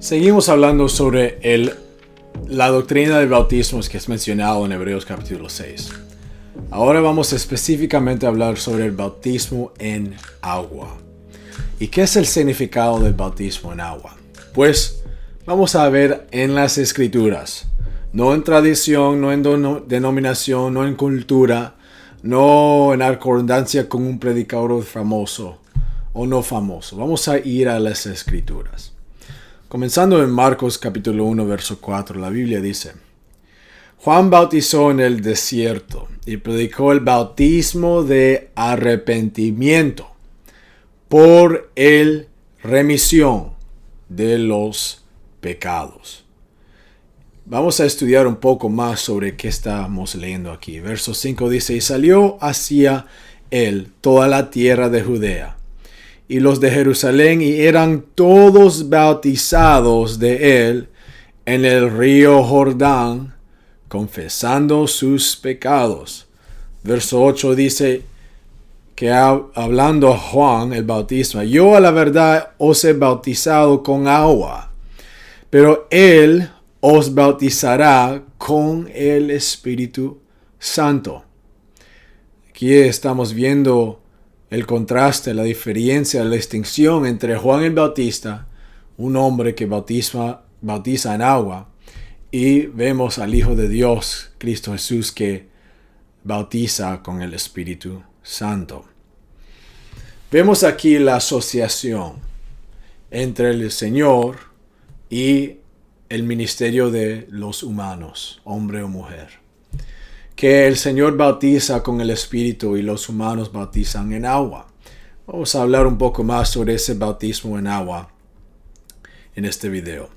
Seguimos hablando sobre la doctrina del bautismo que es mencionado en Hebreos capítulo 6. Ahora vamos específicamente a hablar sobre el bautismo en agua. ¿Y qué es el significado del bautismo en agua? Pues vamos a ver en las escrituras, no en tradición, no en denominación, no en cultura, no en acordancia con un predicador famoso o no famoso. Vamos a ir a las escrituras. Comenzando en Marcos capítulo 1, verso 4, la Biblia dice: Juan bautizó en el desierto y predicó el bautismo de arrepentimiento por el remisión de los pecados. Vamos a estudiar un poco más sobre qué estamos leyendo aquí. Verso 5 dice: Y salió hacia él toda la tierra de Judea y los de Jerusalén, y eran todos bautizados de él en el río Jordán, confesando sus pecados. Verso 8 dice que hablando a Juan el Bautista: Yo a la verdad os he bautizado con agua, pero él os bautizará con el Espíritu Santo. Aquí estamos viendo el contraste, la diferencia, la distinción entre Juan el Bautista, un hombre que bautiza en agua, y vemos al Hijo de Dios, Cristo Jesús, que bautiza con el Espíritu Santo. Vemos aquí la asociación entre el Señor y el ministerio de los humanos, hombre o mujer. Que el Señor bautiza con el Espíritu y los humanos bautizan en agua. Vamos a hablar un poco más sobre ese bautismo en agua en este video.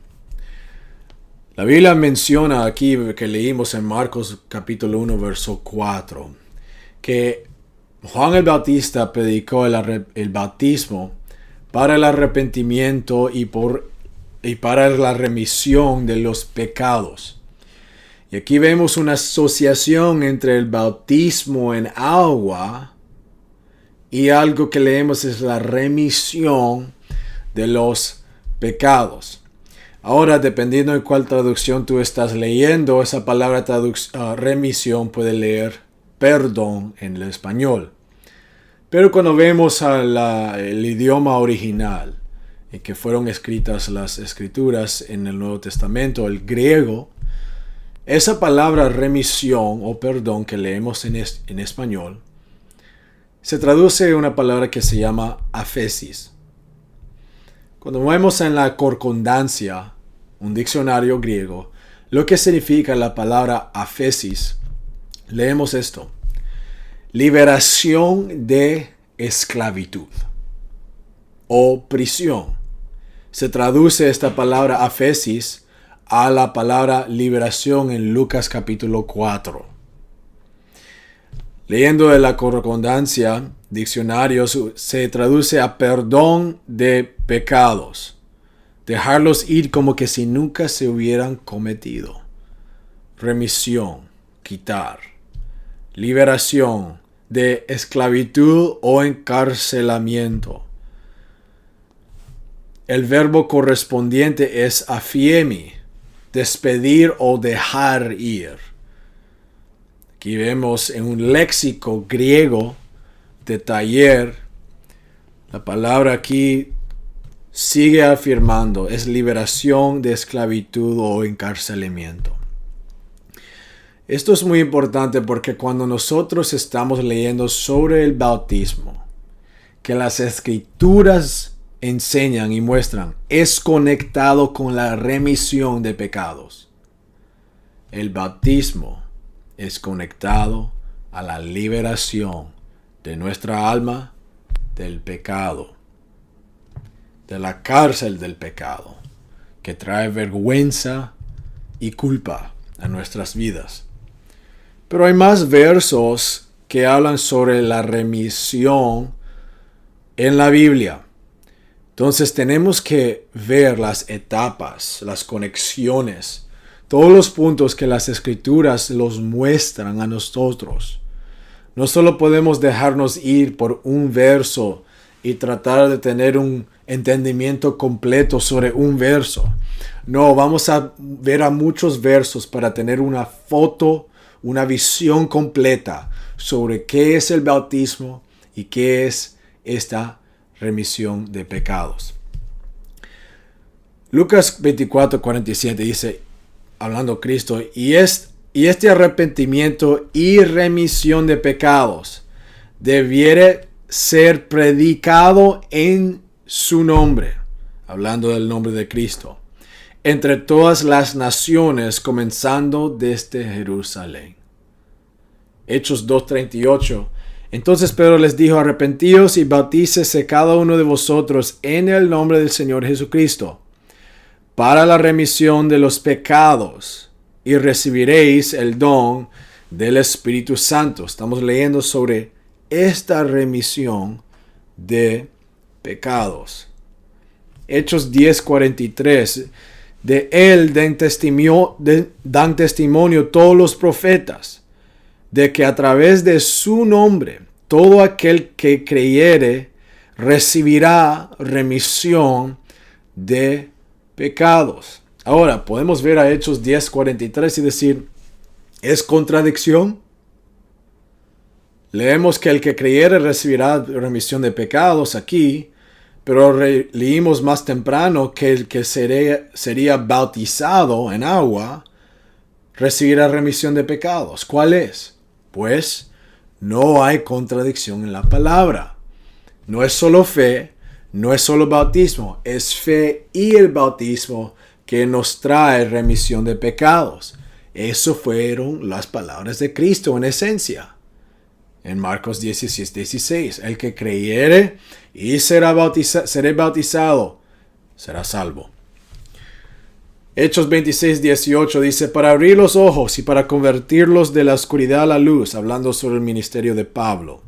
La Biblia menciona aquí, que leímos en Marcos capítulo 1, verso 4, que Juan el Bautista predicó el bautismo para el arrepentimiento y para la remisión de los pecados. Y aquí vemos una asociación entre el bautismo en agua y algo que leemos es la remisión de los pecados. Ahora, dependiendo de cuál traducción tú estás leyendo, esa palabra remisión puede leer perdón en el español. Pero cuando vemos el idioma original, en que fueron escritas las escrituras en el Nuevo Testamento, el griego, esa palabra remisión o perdón que leemos en español se traduce en una palabra que se llama aphesis. Cuando vemos en la concordancia, un diccionario griego, lo que significa la palabra aphesis, leemos esto: liberación de esclavitud o prisión. Se traduce esta palabra aphesis a la palabra liberación en Lucas capítulo 4. Leyendo de la concordancia, diccionarios, se traduce a perdón de pecados. Dejarlos ir como que si nunca se hubieran cometido. Remisión, quitar. Liberación de esclavitud o encarcelamiento. El verbo correspondiente es aphiemi, despedir o dejar ir. Aquí vemos en un léxico griego de taller, la palabra aquí sigue afirmando, es liberación de esclavitud o encarcelamiento. Esto es muy importante porque cuando nosotros estamos leyendo sobre el bautismo, que las escrituras enseñan y muestran, es conectado con la remisión de pecados. El bautismo es conectado a la liberación de nuestra alma del pecado, de la cárcel del pecado, que trae vergüenza y culpa a nuestras vidas. Pero hay más versos que hablan sobre la remisión en la Biblia. Entonces tenemos que ver las etapas, las conexiones, todos los puntos que las escrituras los muestran a nosotros. No solo podemos dejarnos ir por un verso y tratar de tener un entendimiento completo sobre un verso. No, vamos a ver a muchos versos para tener una foto, una visión completa sobre qué es el bautismo y qué es esta remisión de pecados. Lucas 24:47 dice, hablando Cristo, y este arrepentimiento y remisión de pecados debiere ser predicado en su nombre, hablando del nombre de Cristo, entre todas las naciones, comenzando desde Jerusalén. Hechos 2:38. Entonces Pedro les dijo, arrepentíos y bautícese cada uno de vosotros en el nombre del Señor Jesucristo, para la remisión de los pecados, y recibiréis el don del Espíritu Santo. Estamos leyendo sobre esta remisión de pecados. Hechos 10:43. De él dan testimonio todos los profetas, de que a través de su nombre todo aquel que creyere recibirá remisión de pecados. Ahora, podemos ver a Hechos 10:43 y decir, ¿es contradicción? Leemos que el que creyere recibirá remisión de pecados aquí, pero leímos más temprano que el que sería bautizado en agua recibirá remisión de pecados. ¿Cuál es? Pues no hay contradicción en la palabra. No es solo fe, no es solo bautismo, es fe y el bautismo que nos trae remisión de pecados. Eso fueron las palabras de Cristo en esencia. En Marcos 16:16, el que creyere y seré bautizado, será salvo. Hechos 26:18 dice, para abrir los ojos y para convertirlos de la oscuridad a la luz, hablando sobre el ministerio de Pablo,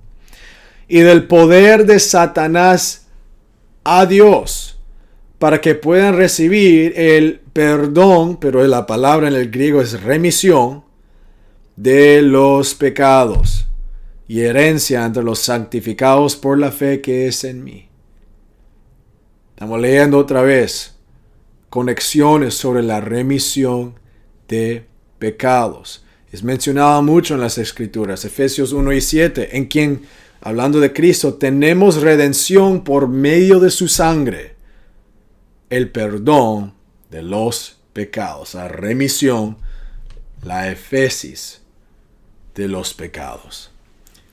y del poder de Satanás a Dios, para que puedan recibir el perdón, pero la palabra en el griego es remisión, de los pecados, y herencia entre los santificados por la fe que es en mí. Estamos leyendo otra vez conexiones sobre la remisión de pecados. Es mencionado mucho en las Escrituras, Efesios 1:7, en quien, hablando de Cristo, tenemos redención por medio de su sangre, el perdón de los pecados, la remisión, la efesis de los pecados.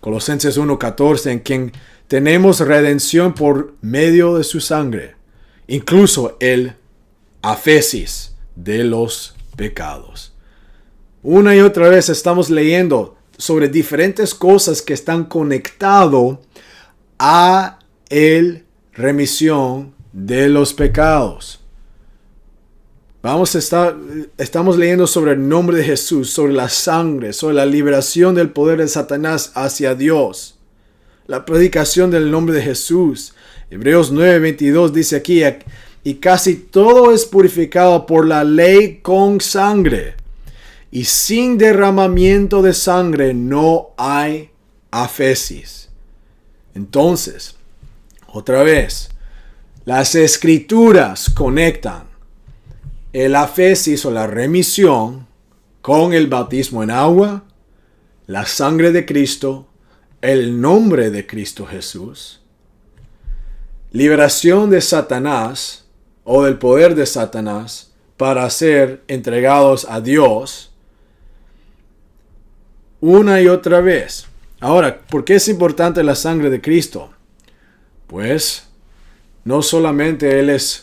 Colosenses 1:14, en quien tenemos redención por medio de su sangre, incluso el afesis de los pecados. Una y otra vez estamos leyendo sobre diferentes cosas que están conectadas a la remisión de los pecados. Estamos leyendo sobre el nombre de Jesús, sobre la sangre, sobre la liberación del poder de Satanás hacia Dios. La predicación del nombre de Jesús. Hebreos 9:22 dice aquí, y casi todo es purificado por la ley con sangre, y sin derramamiento de sangre no hay afesis. Entonces, otra vez, las Escrituras conectan el afesis o la remisión con el bautismo en agua, la sangre de Cristo, el nombre de Cristo Jesús, liberación de Satanás o del poder de Satanás para ser entregados a Dios una y otra vez. Ahora, ¿por qué es importante la sangre de Cristo? Pues no solamente Él es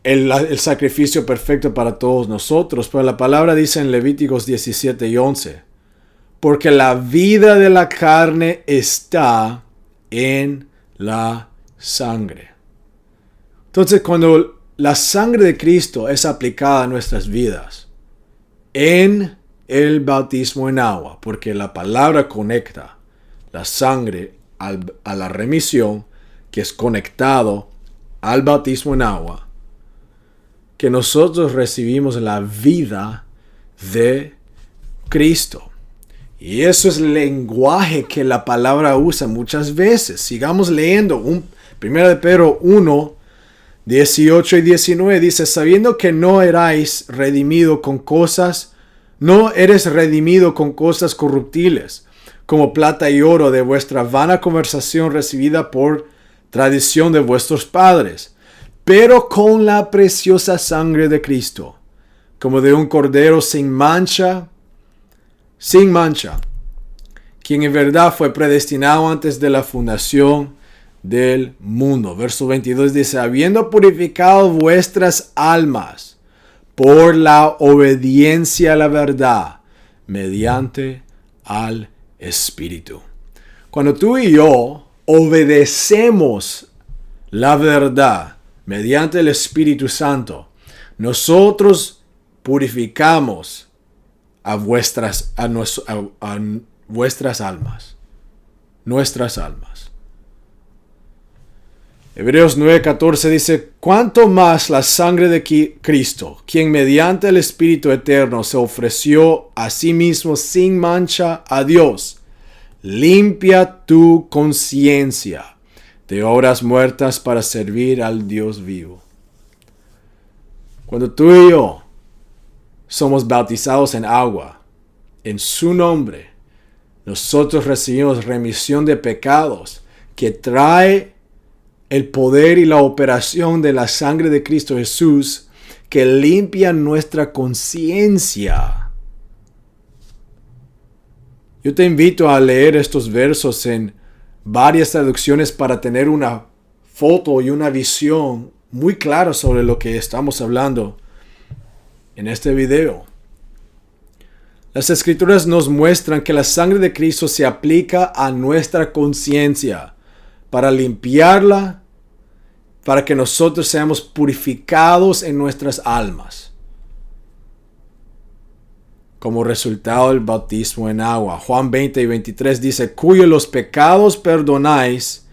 el sacrificio perfecto para todos nosotros, pero la palabra dice en Levíticos 17:11, porque la vida de la carne está en la sangre. Entonces, cuando la sangre de Cristo es aplicada a nuestras vidas, en el bautismo en agua, porque la palabra conecta la sangre a la remisión, que es conectado al bautismo en agua, que nosotros recibimos la vida de Cristo. Y eso es el lenguaje que la palabra usa muchas veces. Sigamos leyendo. 1 Pedro 1, 18 y 19 dice, sabiendo que no eres redimido con cosas corruptibles, como plata y oro de vuestra vana conversación recibida por tradición de vuestros padres, pero con la preciosa sangre de Cristo, como de un cordero sin mancha, quien en verdad fue predestinado antes de la fundación del mundo. Verso 22 dice, habiendo purificado vuestras almas por la obediencia a la verdad, mediante al Espíritu. Cuando tú y yo obedecemos la verdad mediante el Espíritu Santo, nosotros purificamos a vuestras almas, nuestras almas. Hebreos 9:14 dice, cuánto más la sangre de Cristo, quien mediante el Espíritu Eterno se ofreció a sí mismo sin mancha a Dios, limpia tu conciencia de obras muertas para servir al Dios vivo. Cuando tú y yo somos bautizados en agua, en su nombre, nosotros recibimos remisión de pecados que trae el poder y la operación de la sangre de Cristo Jesús que limpia nuestra conciencia. Yo te invito a leer estos versos en varias traducciones para tener una foto y una visión muy clara sobre lo que estamos hablando en este video. Las Escrituras nos muestran que la sangre de Cristo se aplica a nuestra conciencia para limpiarla, para que nosotros seamos purificados en nuestras almas, como resultado del bautismo en agua. Juan 20 y 23 dice, cuyos los pecados perdonáis,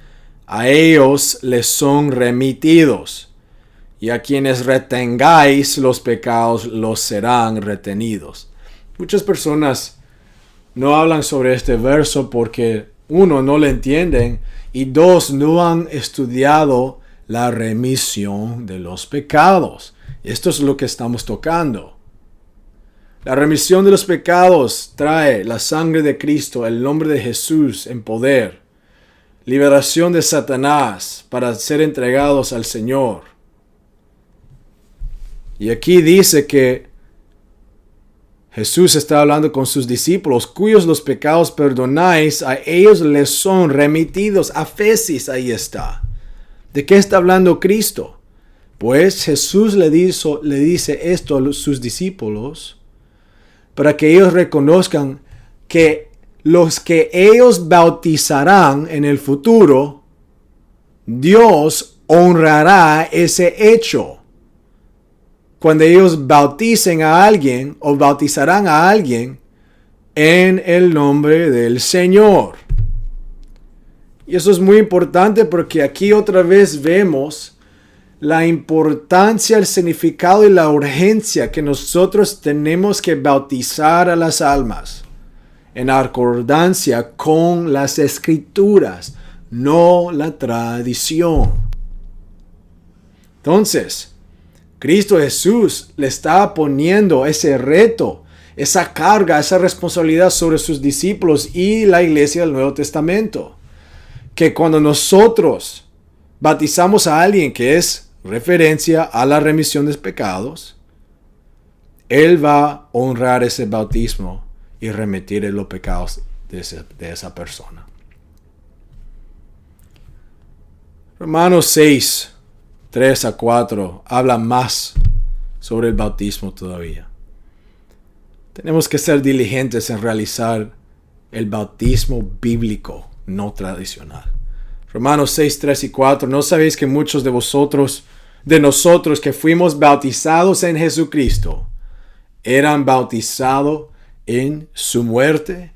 a ellos les son remitidos, y a quienes retengáis los pecados los serán retenidos. Muchas personas no hablan sobre este verso porque, uno, no lo entienden, y dos, no han estudiado la remisión de los pecados. Esto es lo que estamos tocando. La remisión de los pecados trae la sangre de Cristo, el nombre de Jesús en poder, liberación de Satanás para ser entregados al Señor. Y aquí dice que Jesús está hablando con sus discípulos, cuyos los pecados perdonáis, a ellos les son remitidos. Afesis, ahí está. ¿De qué está hablando Cristo? Pues Jesús le dice esto a sus discípulos para que ellos reconozcan que los que ellos bautizarán en el futuro, Dios honrará ese hecho. Cuando ellos bauticen a alguien o bautizarán a alguien en el nombre del Señor. Y eso es muy importante porque aquí otra vez vemos la importancia, el significado y la urgencia que nosotros tenemos que bautizar a las almas en acordancia con las Escrituras, no la tradición. Entonces, Cristo Jesús le está poniendo ese reto, esa carga, esa responsabilidad sobre sus discípulos y la iglesia del Nuevo Testamento. Que cuando nosotros bautizamos a alguien, que es referencia a la remisión de pecados, Él va a honrar ese bautismo y remitir los pecados de esa persona. Romanos 6, 3 a 4 habla más sobre el bautismo todavía. Tenemos que ser diligentes en realizar el bautismo bíblico, no tradicional. Romanos 6, 3 y 4. ¿No sabéis que muchos de nosotros que fuimos bautizados en Jesucristo, eran bautizados en su muerte?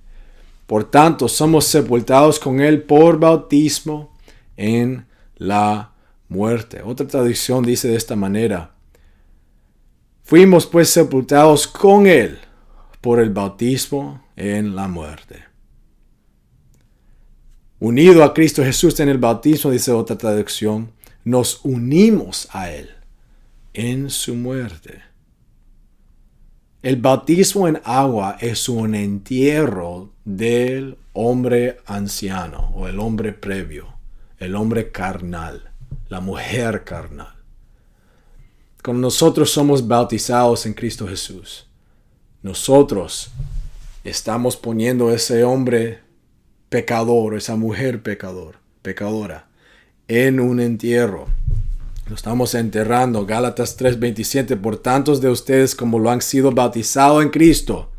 Por tanto, somos sepultados con Él por bautismo en la muerte. Otra traducción dice de esta manera: fuimos pues sepultados con Él por el bautismo en la muerte. Unido a Cristo Jesús en el bautismo, dice otra traducción, nos unimos a Él en su muerte. El bautismo en agua es un entierro del hombre anciano o el hombre previo, el hombre carnal, la mujer carnal. Cuando nosotros somos bautizados en Cristo Jesús, nosotros estamos poniendo ese hombre pecador, esa mujer pecadora, en un entierro. Lo estamos enterrando. Gálatas 3:27. Por tantos de ustedes como lo han sido bautizados en Cristo,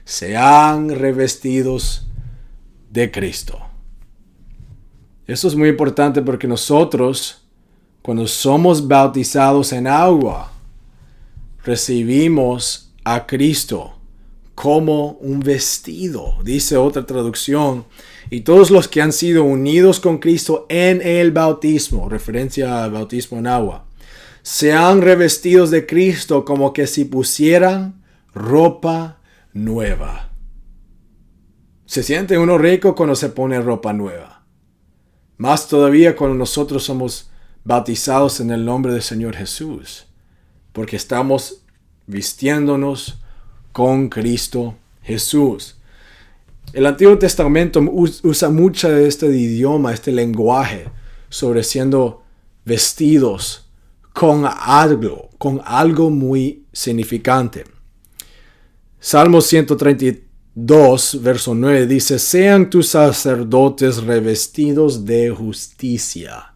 sean revestidos de Cristo. Esto es muy importante porque nosotros, cuando somos bautizados en agua, recibimos a Cristo como un vestido, dice otra traducción. Y todos los que han sido unidos con Cristo en el bautismo, referencia al bautismo en agua, sean revestidos de Cristo como que si pusieran ropa nueva. Se siente uno rico cuando se pone ropa nueva. Más todavía cuando nosotros somos bautizados en el nombre del Señor Jesús, porque estamos vistiéndonos con Cristo Jesús. El Antiguo Testamento usa mucho de este idioma, este lenguaje, sobre siendo vestidos con algo muy significante. Salmo 132, verso 9 dice, sean tus sacerdotes revestidos de justicia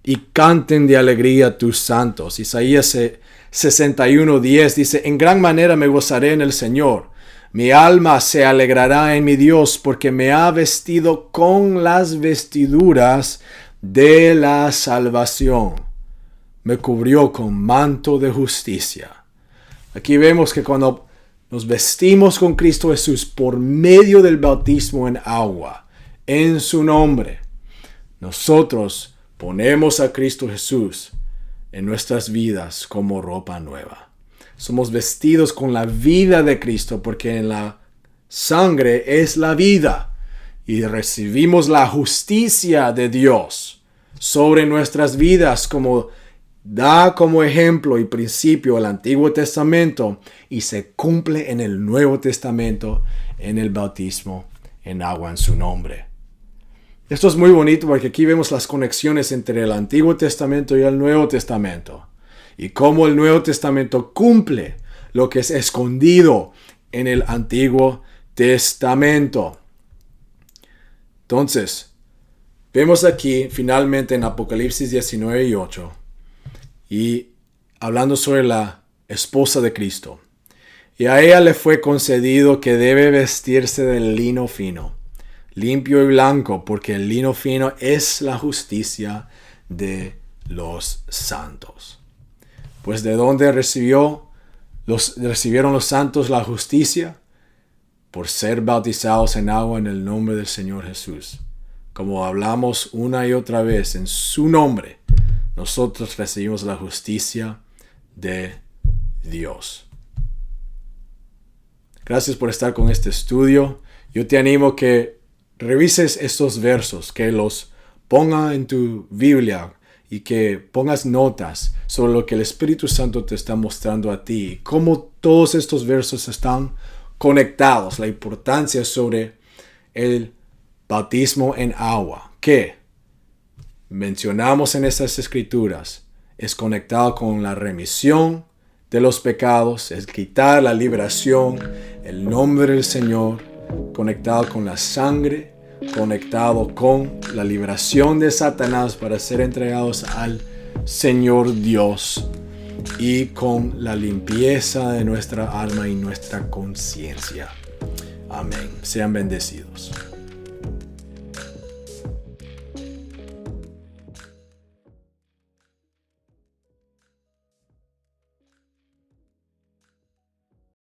y canten de alegría tus santos. Isaías 61:10 dice, en gran manera me gozaré en el Señor. Mi alma se alegrará en mi Dios porque me ha vestido con las vestiduras de la salvación. Me cubrió con manto de justicia. Aquí vemos que cuando nos vestimos con Cristo Jesús por medio del bautismo en agua, en su nombre, nosotros ponemos a Cristo Jesús en nuestras vidas como ropa nueva. Somos vestidos con la vida de Cristo porque en la sangre es la vida y recibimos la justicia de Dios sobre nuestras vidas como da como ejemplo y principio el Antiguo Testamento y se cumple en el Nuevo Testamento en el bautismo en agua en su nombre. Esto es muy bonito porque aquí vemos las conexiones entre el Antiguo Testamento y el Nuevo Testamento. Y cómo el Nuevo Testamento cumple lo que es escondido en el Antiguo Testamento. Entonces, vemos aquí finalmente en Apocalipsis 19:8 y hablando sobre la esposa de Cristo. Y a ella le fue concedido que debe vestirse del lino fino, limpio y blanco, porque el lino fino es la justicia de los santos. Pues ¿de dónde recibieron los santos la justicia? Por ser bautizados en agua en el nombre del Señor Jesús. Como hablamos una y otra vez, en su nombre, nosotros recibimos la justicia de Dios. Gracias por estar con este estudio. Yo te animo que revises estos versos, que los ponga en tu Biblia y que pongas notas sobre lo que el Espíritu Santo te está mostrando a ti. Cómo todos estos versos están conectados. La importancia sobre el bautismo en agua, que mencionamos en estas escrituras, es conectado con la remisión de los pecados, es quitar la liberación, el nombre del Señor, conectado con la sangre, conectado con la liberación de Satanás para ser entregados al Señor Dios y con la limpieza de nuestra alma y nuestra conciencia. Amén. Sean bendecidos.